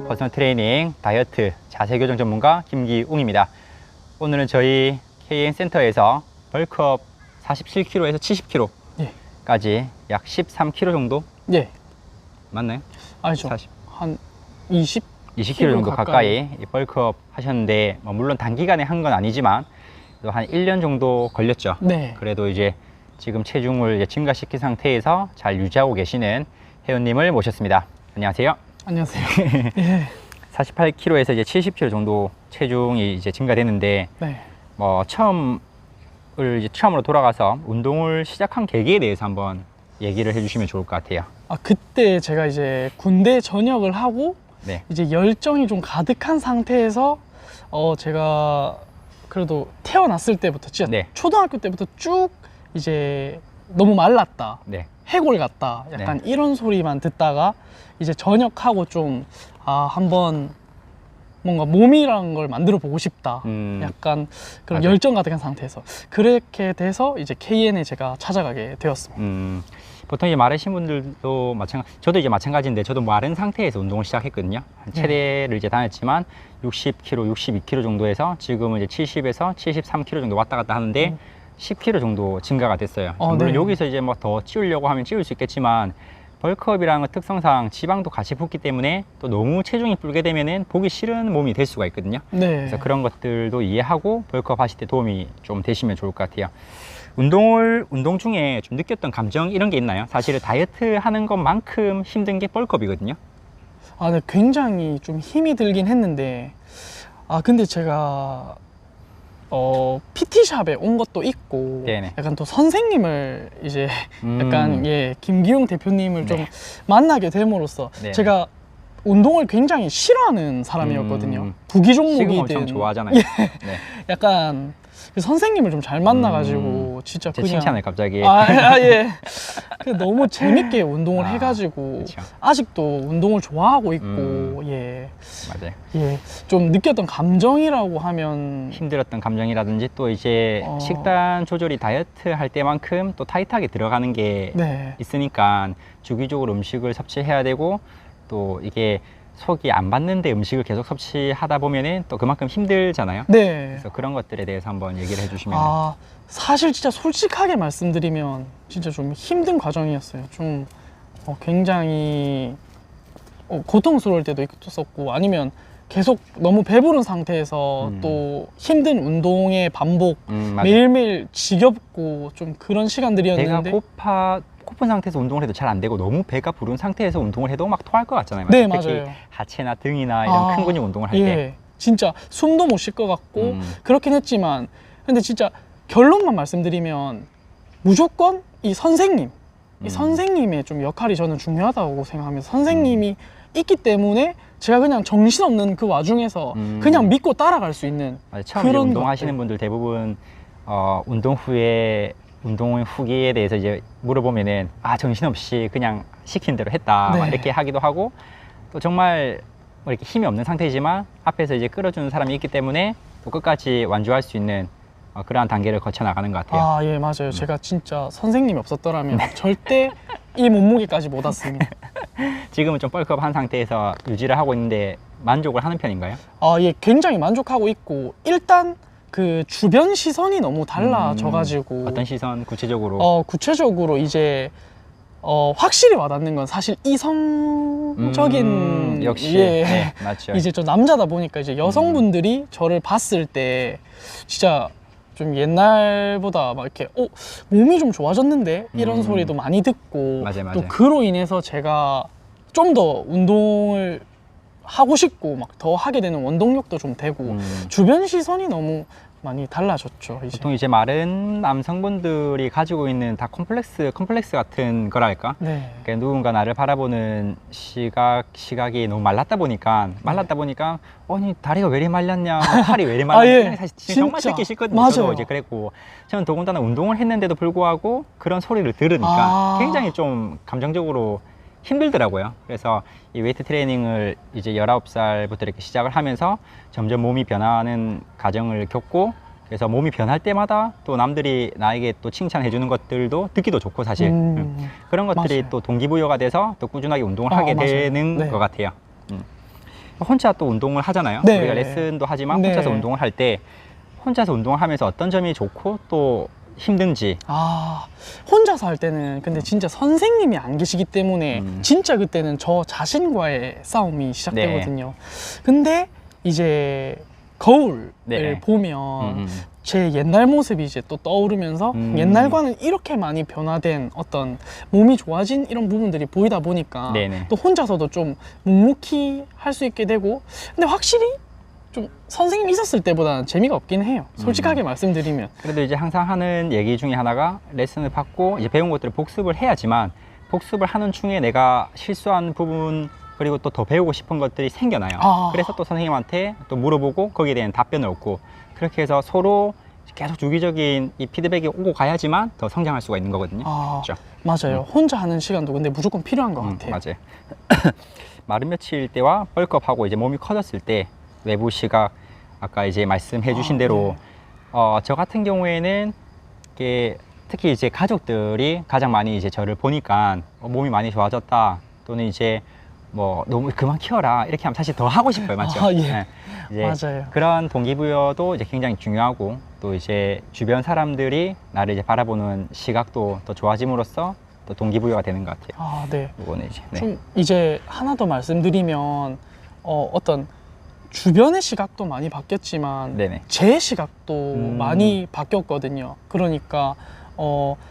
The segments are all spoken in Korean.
퍼스널 트레이닝, 다이어트, 자세 교정 전문가 김기웅입니다. 오늘은 저희 KN 센터에서 벌크업 47kg에서 70kg까지 약 13kg 정도? 예. 맞나요? 아니죠. 40. 한 20kg 정도 가까이 벌크업 하셨는데, 물론 단기간에 한 건 아니지만 또 한 1년 정도 걸렸죠. 네. 그래도 이제 지금 체중을 이제 증가시킨 상태에서 잘 유지하고 계시는 회원님을 모셨습니다. 안녕하세요. 안녕하세요. 예. 48kg에서 이제 70kg 정도 체중이 이제 증가됐는데, 네. 처음으로 돌아가서 운동을 시작한 계기에 대해서 한번 얘기를 해주시면 좋을 것 같아요. 그때 제가 이제 군대 전역을 하고 네. 이제 열정이 좀 가득한 상태에서 제가 그래도 태어났을 때부터 진짜 네. 초등학교 때부터 쭉 이제 너무 말랐다, 네. 해골 같다, 약간 이런 소리만 듣다가 이제 전역하고 좀 한번 뭔가 몸이란 걸 만들어 보고 싶다, 약간 그런 맞아요. 열정 가득한 상태에서 그렇게 돼서 이제 KN에 제가 찾아가게 되었습니다. 보통 이제 마르신 분들도 저도 이제 마찬가지인데, 저도 마른 상태에서 운동을 시작했거든요. 체대를 이제 다녔지만 60kg, 62kg 정도에서 지금은 이제 70에서 73kg 정도 왔다 갔다 하는데 10kg 정도 증가가 됐어요. 물론 네. 여기서 이제 뭐 더 찌우려고 하면 찌울 수 있겠지만, 벌크업이라는 특성상 지방도 같이 붙기 때문에 또 너무 체중이 불게 되면은 보기 싫은 몸이 될 수가 있거든요. 네. 그래서 그런 것들도 이해하고 벌크업 하실 때 도움이 좀 되시면 좋을 것 같아요. 운동 중에 좀 느꼈던 감정 이런 게 있나요? 사실은 다이어트 하는 것만큼 힘든 게 벌크업이거든요. 네, 굉장히 좀 힘이 들긴 했는데, 근데 제가 PT샵에 온 것도 있고, 네네. 약간 또 선생님을 이제 약간 김기웅 대표님을 좀 네. 만나게 됨으로써 네네. 제가 운동을 굉장히 싫어하는 사람이었거든요. 지금 부기 종목이든 엄청 좋아하잖아요. 네. 약간 그 선생님을 좀 잘 만나가지고 진짜 제 그냥 칭찬을 갑자기. 예. 너무 재밌게 운동을 해가지고 그쵸. 아직도 운동을 좋아하고 있고 맞아요. 좀 느꼈던 감정이라고 하면 힘들었던 감정이라든지 또 이제 식단 조절이 다이어트 할 때만큼 또 타이트하게 들어가는 게 네. 있으니까 주기적으로 음식을 섭취해야 되고, 또 이게 속이 안 받는데 음식을 계속 섭취하다 보면은 또 그만큼 힘들잖아요. 네. 그래서 그런 것들에 대해서 한번 얘기를 해주시면. 사실 진짜 솔직하게 말씀드리면 진짜 좀 힘든 과정이었어요. 좀 굉장히 고통스러울 때도 있었고, 아니면 계속 너무 배부른 상태에서 또 힘든 운동의 반복, 맞아요. 매일매일 지겹고 좀 그런 배가 시간들이었는데 고픈 상태에서 운동을 해도 잘 안 되고, 너무 배가 부른 상태에서 운동을 해도 막 토할 것 같잖아요. 네, 특히 맞아요. 하체나 등이나 이런 큰 근육 운동을 할 때. 진짜 숨도 못 쉴 것 같고 그렇긴 했지만, 근데 진짜 결론만 말씀드리면 무조건 이 선생님의 좀 역할이 저는 중요하다고 생각하면서, 선생님이 있기 때문에 제가 그냥 정신없는 그 와중에서 그냥 믿고 따라갈 수 있는 처음 이제 그런 운동하시는 것들. 분들 대부분 운동 후기에 대해서 이제 물어보면은 정신없이 그냥 시킨 대로 했다, 막 이렇게 하기도 하고, 또 정말 뭐 이렇게 힘이 없는 상태지만 앞에서 이제 끌어주는 사람이 있기 때문에 또 끝까지 완주할 수 있는 그러한 단계를 거쳐 나가는 것 같아요. 예, 맞아요. 제가 진짜 선생님이 없었더라면 절대 이 몸무게까지 못 왔습니다. 지금은 좀 벌크업 한 상태에서 유지를 하고 있는데 만족을 하는 편인가요? 굉장히 만족하고 있고, 일단 그 주변 시선이 너무 달라져가지고 어떤 시선 구체적으로? 구체적으로 이제 확실히 와닿는 건 사실 이성적인 역시 네, 맞죠. 이제 저 남자다 보니까 이제 여성분들이 저를 봤을 때 진짜 좀 옛날보다 막 이렇게 몸이 좀 좋아졌는데 이런 소리도 많이 듣고, 맞아요. 또 그로 인해서 제가 좀 더 운동을 하고 싶고 막 더 하게 되는 원동력도 좀 되고, 주변 시선이 너무 많이 달라졌죠. 이제. 보통 이제 마른 남성분들이 가지고 있는 다 컴플렉스 같은 거랄까? 네. 그러니까 누군가 나를 바라보는 시각이 너무 말랐다 보니까 아니 다리가 왜 이리 말랐냐, 팔이 왜 이리 말랐냐, 사실 정말 진짜. 듣기 싫거든요. 맞아요. 저도 이제 그랬고, 저는 더군다나 운동을 했는데도 불구하고 그런 소리를 들으니까 굉장히 좀 감정적으로 힘들더라고요. 그래서 이 웨이트 트레이닝을 이제 19살부터 이렇게 시작을 하면서 점점 몸이 변하는 과정을 겪고, 그래서 몸이 변할 때마다 또 남들이 나에게 또 칭찬해 주는 것들도 듣기도 좋고, 사실 그런 것들이 맞아요. 또 동기부여가 돼서 또 꾸준하게 운동을 하게 맞아요. 되는 네. 것 같아요. 혼자 또 운동을 하잖아요. 네. 우리가 레슨도 하지만 네. 혼자서 운동을 할 때 혼자서 운동을 하면서 어떤 점이 좋고 또 힘든지. 아, 혼자서 할 때는 근데 진짜 선생님이 안 계시기 때문에 진짜 그때는 저 자신과의 싸움이 시작되거든요. 근데 이제 거울을 네. 보면 제 옛날 모습이 이제 또 떠오르면서 옛날과는 이렇게 많이 변화된 어떤 몸이 좋아진 이런 부분들이 보이다 보니까 네네. 또 혼자서도 좀 묵묵히 할 수 있게 되고, 근데 확실히 좀 선생님 있었을 때보다는 재미가 없긴 해요. 솔직하게 말씀드리면. 그래도 이제 항상 하는 얘기 중에 하나가 레슨을 받고 이제 배운 것들을 복습을 해야지만 복습을 하는 중에 내가 실수한 부분 그리고 또 더 배우고 싶은 것들이 생겨나요. 아. 그래서 또 선생님한테 또 물어보고 거기에 대한 답변을 얻고 그렇게 해서 서로 계속 주기적인 이 피드백이 오고 가야지만 더 성장할 수가 있는 거거든요. 아, 그렇죠? 맞아요. 혼자 하는 시간도 근데 무조건 필요한 것 같아요. 맞아요. 마른 며칠 때와 벌크업하고 이제 몸이 커졌을 때 외부 시각 아까 이제 말씀해 주신 대로 저 같은 경우에는 이게 특히 이제 가족들이 가장 많이 이제 저를 보니까 몸이 많이 좋아졌다 또는 이제 뭐 너무 그만 키워라 이렇게 하면 사실 더 하고 싶어요. 맞죠? 아, 예. 네. 이제 맞아요. 그런 동기부여도 이제 굉장히 중요하고 또 이제 주변 사람들이 나를 이제 바라보는 시각도 더 좋아짐으로써 또 동기부여가 되는 것 같아요. 아, 네. 이거는 이제 네. 좀 이제 하나 더 말씀드리면 어떤 주변의 시각도 많이 바뀌었지만 네네. 제 시각도 많이 바뀌었거든요. 그러니까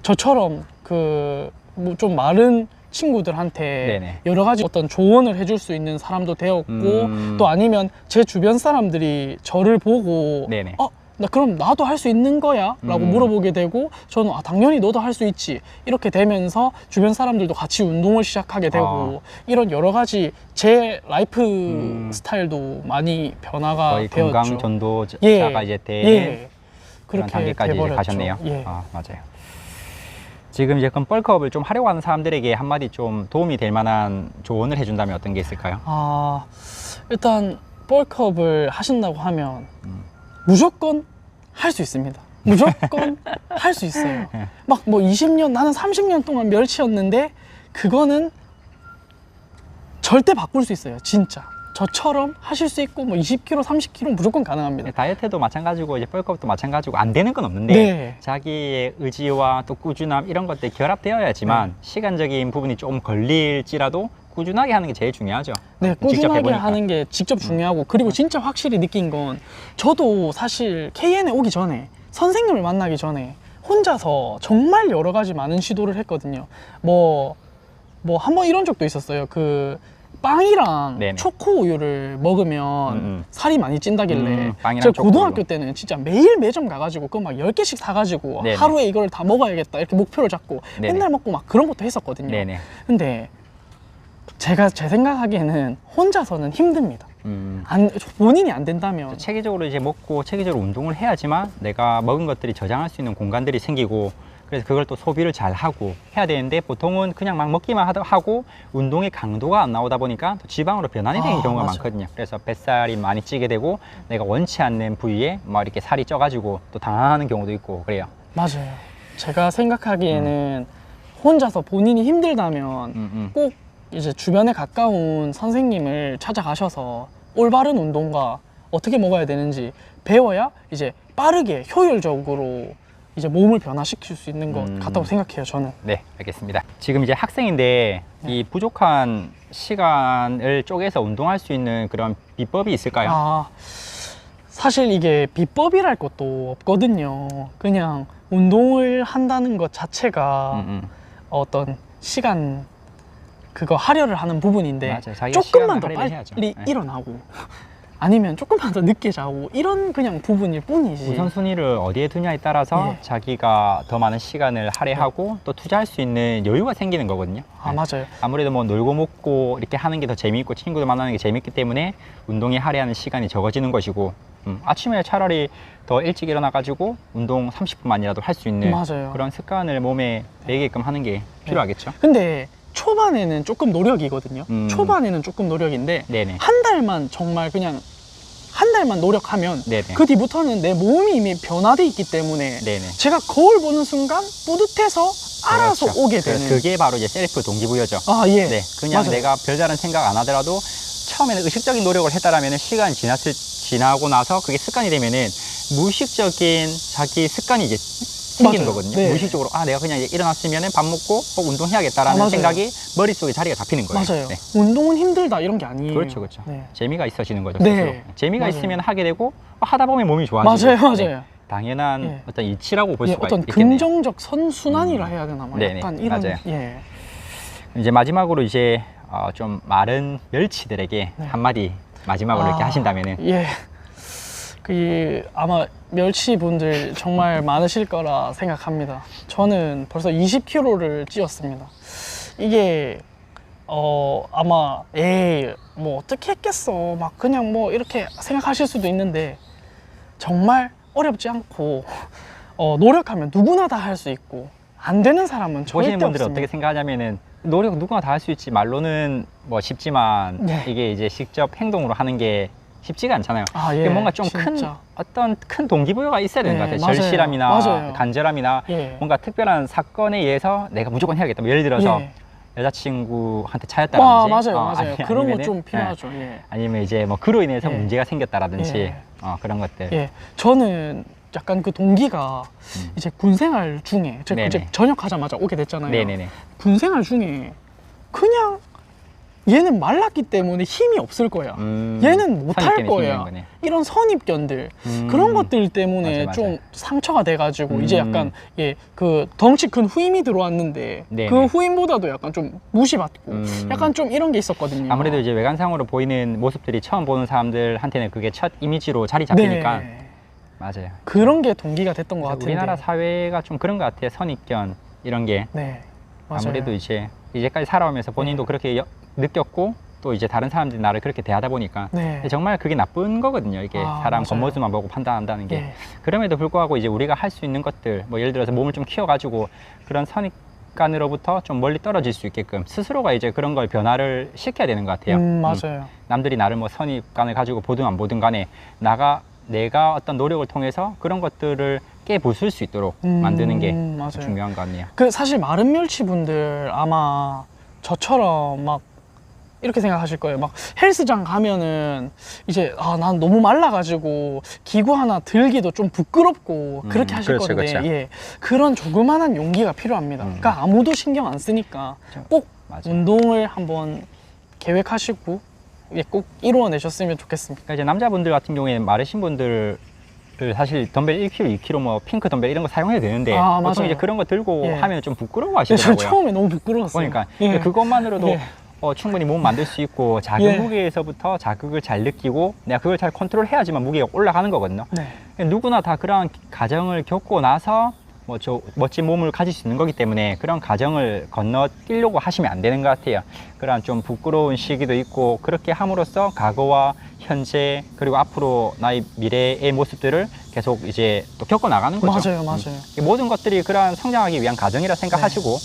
저처럼 그 뭐 좀 마른 친구들한테 네네. 여러 가지 어떤 조언을 해줄 수 있는 사람도 되었고 또 아니면 제 주변 사람들이 저를 보고 네네. 나 그럼 나도 할 수 있는 거야? 라고 물어보게 되고 저는 당연히 너도 할 수 있지 이렇게 되면서 주변 사람들도 같이 운동을 시작하게 되고 이런 여러 가지 제 라이프 스타일도 많이 변화가 거의 되었죠. 건강 전도자가 예. 이제 되는 예. 그런 그렇게 단계까지 이제 돼버렸죠. 가셨네요. 예. 아, 맞아요. 지금 이제 그럼 벌크업을 좀 하려고 하는 사람들에게 한마디 좀 도움이 될 만한 조언을 해준다면 어떤 게 있을까요? 일단 벌크업을 하신다고 하면 무조건 할 수 있습니다. 무조건 할 수 있어요. 막 뭐 20년, 나는 30년 동안 멸치였는데 그거는 절대 바꿀 수 있어요. 진짜. 저처럼 하실 수 있고 뭐 20kg, 30kg 무조건 가능합니다. 다이어트도 마찬가지고 이제 벌크업도 마찬가지고 안 되는 건 없는데 네. 자기의 의지와 또 꾸준함 이런 것들이 결합되어야지만 시간적인 부분이 좀 걸릴지라도 꾸준하게 하는 게 제일 중요하죠. 네, 직접 꾸준하게 해보니까. 하는 게 직접 중요하고 그리고 진짜 확실히 느낀 건 저도 사실 KN에 오기 전에 선생님을 만나기 전에 혼자서 정말 여러 가지 많은 시도를 했거든요. 뭐 한 번 이런 적도 있었어요. 그 빵이랑 네네. 초코 우유를 먹으면 살이 많이 찐다길래 빵이랑 제가 초코 고등학교 우유. 때는 진짜 매일 매점 가가지고 그거 막 10개씩 사가지고 네네. 하루에 이걸 다 먹어야겠다 이렇게 목표를 잡고 네네. 맨날 먹고 막 그런 것도 했었거든요. 네네. 근데 제가 제 생각하기에는 혼자서는 힘듭니다. 본인이 안 된다면 체계적으로 이제 먹고 체계적으로 운동을 해야지만 내가 먹은 것들이 저장할 수 있는 공간들이 생기고 그래서 그걸 또 소비를 잘 하고 해야 되는데 보통은 그냥 막 먹기만 하고 운동의 강도가 안 나오다 보니까 또 지방으로 변환이 되는 경우가 맞아요. 많거든요. 그래서 뱃살이 많이 찌게 되고 내가 원치 않는 부위에 막 이렇게 살이 쪄가지고 또 당황하는 경우도 있고 그래요. 맞아요. 제가 생각하기에는 혼자서 본인이 힘들다면 꼭 이제 주변에 가까운 선생님을 찾아가셔서 올바른 운동과 어떻게 먹어야 되는지 배워야 이제 빠르게 효율적으로 이제 몸을 변화시킬 수 있는 것 같다고 생각해요, 저는. 네, 알겠습니다. 지금 이제 학생인데 이 부족한 시간을 쪼개서 운동할 수 있는 그런 비법이 있을까요? 사실 이게 비법이랄 것도 없거든요. 그냥 운동을 한다는 것 자체가 어떤 시간 그거 할애를 하는 부분인데 맞아요. 자기가 조금만 시간을 더 할애를 빨리 해야죠. 네. 일어나고 아니면 조금만 더 늦게 자고 이런 그냥 부분일 뿐이지. 우선순위를 어디에 두냐에 따라서 예. 자기가 더 많은 시간을 할애하고 또 투자할 수 있는 여유가 생기는 거거든요. 네. 맞아요. 아무래도 뭐 놀고 먹고 이렇게 하는 게 더 재미있고 친구들 만나는 게 재밌기 때문에 운동에 할애하는 시간이 적어지는 것이고 아침에 차라리 더 일찍 일어나가지고 운동 30분만이라도 할 수 있는 맞아요. 그런 습관을 몸에 배게끔 하는 게 필요하겠죠. 근데 초반에는 조금 노력이거든요. 초반에는 조금 노력인데 네네. 한 달만 정말 그냥 한 달만 노력하면 네네. 그 뒤부터는 내 몸이 이미 변화돼 있기 때문에 네네. 제가 거울 보는 순간 뿌듯해서 알아서 그렇죠. 오게 되는. 그게 바로 이제 셀프 동기부여죠. 예. 네, 그냥 맞아요. 내가 별다른 생각 안 하더라도 처음에는 의식적인 노력을 했다라면 시간이 지나고 나서 그게 습관이 되면은 무의식적인 자기 습관이 이제 생기는 맞아요. 거거든요. 네. 무의식적으로 내가 그냥 이제 일어났으면은 밥 먹고 운동해야겠다라는 맞아요. 생각이 머릿속에 자리가 잡히는 거예요. 맞아요. 네. 운동은 힘들다 이런 게 아니에요. 그렇죠, 그렇죠. 네. 재미가 있어지는 거죠. 네. 스스로. 재미가 맞아요. 있으면 하게 되고 하다 보면 몸이 좋아지고. 맞아요, 네. 맞아요. 당연한 예. 어떤 이치라고 볼 예, 수가 어떤 있겠네요. 긍정적 선순환이라 해야 되나? 막 네네, 약간 이런. 맞아요. 예. 이제 마지막으로 이제 좀 마른 멸치들에게 네. 한마디 마지막으로 이렇게 하신다면은. 예. 아마 멸치 분들 정말 많으실 거라 생각합니다. 저는 벌써 20kg를 찌웠습니다. 이게 아마 뭐 어떻게 했겠어 막 그냥 뭐 이렇게 생각하실 수도 있는데 정말 어렵지 않고 노력하면 누구나 다 할 수 있고 안 되는 사람은 절대 보시는 분들은 없습니다. 어떻게 생각하냐면은 노력 누구나 다 할 수 있지, 말로는 뭐 쉽지만 네. 이게 이제 직접 행동으로 하는 게 쉽지가 않잖아요. 아, 예. 이게 뭔가 좀 큰 진짜. 어떤 큰 동기부여가 있어야 되는 네, 것 같아요. 맞아요. 절실함이나 맞아요. 간절함이나 예. 뭔가 특별한 사건에 의해서 내가 무조건 해야겠다. 뭐 예를 들어서 예. 여자친구한테 차였다든지, 맞아요, 맞아요. 그런 거 아니면은, 좀 예, 필요하죠. 예. 아니면 이제 뭐 그로 인해서 예. 문제가 생겼다라든지 예. 그런 것들. 예, 저는 약간 그 동기가 이제 군생활 중에 제가 네네. 이제 전역하자마자 오게 됐잖아요. 네네네. 군생활 중에 그냥 얘는 말랐기 때문에 힘이 없을 거야. 얘는 못 할 선입견이 거야. 생기는 거네. 이런 선입견들 그런 것들 때문에 맞아, 좀 맞아. 상처가 돼가지고 이제 약간 그 덩치 큰 후임이 들어왔는데 네네. 그 후임보다도 약간 좀 무시받고 약간 좀 이런 게 있었거든요. 아무래도 이제 외관상으로 보이는 모습들이 처음 보는 사람들한테는 그게 첫 이미지로 자리 잡히니까. 네. 맞아요. 그런 게 동기가 됐던 것 그래서 같은데. 우리나라 사회가 좀 그런 것 같아요. 선입견 이런 게. 네, 맞아요. 아무래도 이제까지 살아오면서 본인도 그렇게 느꼈고 또 이제 다른 사람들이 나를 그렇게 대하다 보니까 네. 정말 그게 나쁜 거거든요. 이게 사람 맞아요. 겉모습만 보고 판단한다는 게. 예. 그럼에도 불구하고 이제 우리가 할 수 있는 것들, 뭐 예를 들어서 몸을 좀 키워가지고 그런 선입관으로부터 좀 멀리 떨어질 수 있게끔 스스로가 이제 그런 걸 변화를 시켜야 되는 것 같아요. 맞아요. 남들이 나를 뭐 선입관을 가지고 보든 안 보든 간에 내가 어떤 노력을 통해서 그런 것들을 깨부술 수 있도록 만드는 게 맞아요. 중요한 것 같네요. 그 사실 마른 멸치 분들 아마 저처럼 막 이렇게 생각하실 거예요. 막 헬스장 가면은 이제 난 너무 말라가지고 기구 하나 들기도 좀 부끄럽고 그렇게 하실 그렇죠, 건데 그렇죠. 예, 그런 조그만한 용기가 필요합니다. 그러니까 아무도 신경 안 쓰니까 꼭 맞아요. 운동을 한번 계획하시고 꼭 이루어내셨으면 좋겠습니다. 그러니까 이제 남자분들 같은 경우에는 마르신 분들을 사실 덤벨 1kg, 2kg 뭐 핑크 덤벨 이런 거 사용해도 되는데 보통 맞아요. 이제 그런 거 들고 예. 하면 좀 저 부끄러워하시더라고요. 처음에 너무 부끄러웠어요. 그러니까 예. 그것만으로도 예. 충분히 몸 만들 수 있고 작은 예. 무게에서부터 자극을 잘 느끼고 내가 그걸 잘 컨트롤해야지만 무게가 올라가는 거거든요. 네. 누구나 다 그런 과정을 겪고 나서 뭐 저 멋진 몸을 가질 수 있는 거기 때문에 그런 과정을 건너뛰려고 하시면 안 되는 것 같아요. 그런 좀 부끄러운 시기도 있고 그렇게 함으로써 과거와 현재 그리고 앞으로 나의 미래의 모습들을 계속 이제 또 겪어 나가는 거죠. 맞아요. 이 모든 것들이 그러한 성장하기 위한 과정이라 생각하시고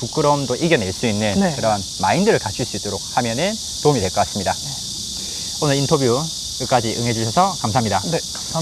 부끄러움도 이겨낼 수 있는 네. 그런 마인드를 갖출 수 있도록 하면은 도움이 될 것 같습니다. 오늘 인터뷰 끝까지 응해주셔서 감사합니다. 네, 감사합니다.